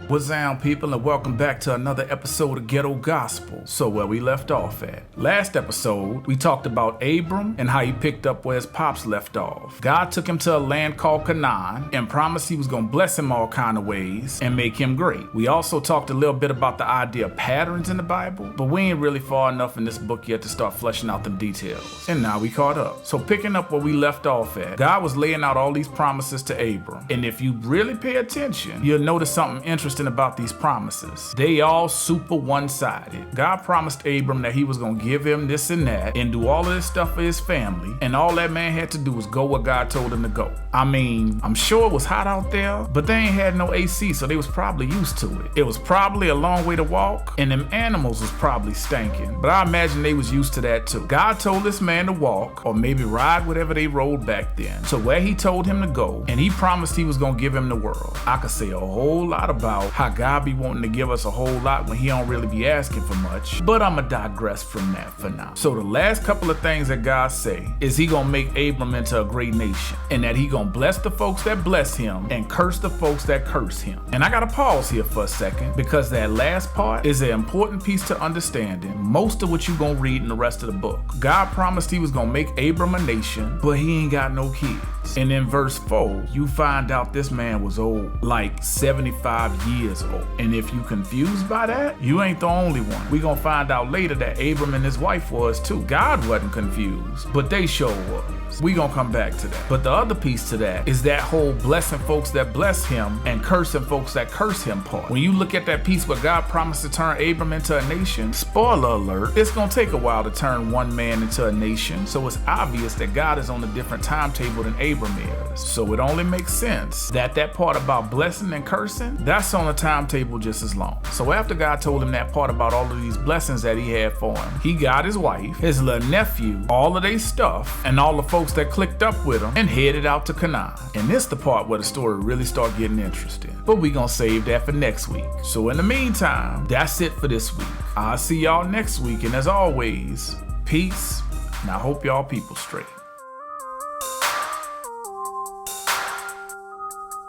What's down, people, and welcome back to another episode of Ghetto Gospel. So where we left off at. Last episode, we talked about Abram and how he picked up where his pops left off. God took him to a land called Canaan and promised he was going to bless him all kind of ways and make him great. We also talked a little bit about the idea of patterns in the Bible, but we ain't really far enough in this book yet to start fleshing out them details. And now we caught up. So picking up where we left off at, God was laying out all these promises to Abram. And if you really pay attention, you'll notice something interesting about these promises. They all super one-sided. God promised Abram that he was gonna give him this and that and do all of this stuff for his family, and all that man had to do was go where God told him to go. I mean, I'm sure it was hot out there, but they ain't had no AC, so they was probably used to it. It was probably a long way to walk, and them animals was probably stinking, but I imagine they was used to that too. God told this man to walk, or maybe ride whatever they rode back then, to where he told him to go, and he promised he was gonna give him the world. I could say a whole lot about how God be wanting to give us a whole lot when he don't really be asking for much, but I'ma digress from that for now. So the last couple of things that God say is he gonna make Abram into a great nation, and that he gonna bless the folks that bless him and curse the folks that curse him. And I gotta pause here for a second, because that last part is an important piece to understanding most of what you gonna read in the rest of the book. God promised he was gonna make Abram a nation, but he ain't got no kids. And in verse 4, you find out this man was old, like 75 years old. And if you confused by that, you ain't the only one. We gonna find out later that Abram and his wife was too. God wasn't confused, but they sure was. We gonna come back to that. But the other piece to that is that whole blessing folks that bless him and cursing folks that curse him part. When you look at that piece where God promised to turn Abram into a nation, spoiler alert, it's gonna take a while to turn one man into a nation. So it's obvious that God is on a different timetable than Abram is. So it only makes sense that that part about blessing and cursing, that's on a timetable just as long. So after God told him that part about all of these blessings that he had for him, he got his wife, his little nephew, all of their stuff, and all the folks that clicked up with him and headed out to Canaan. And this the part where the story really start getting interesting. But we gonna save that for next week. So in the meantime, that's it for this week. I'll see y'all next week, and as always, peace, and I hope y'all people straight.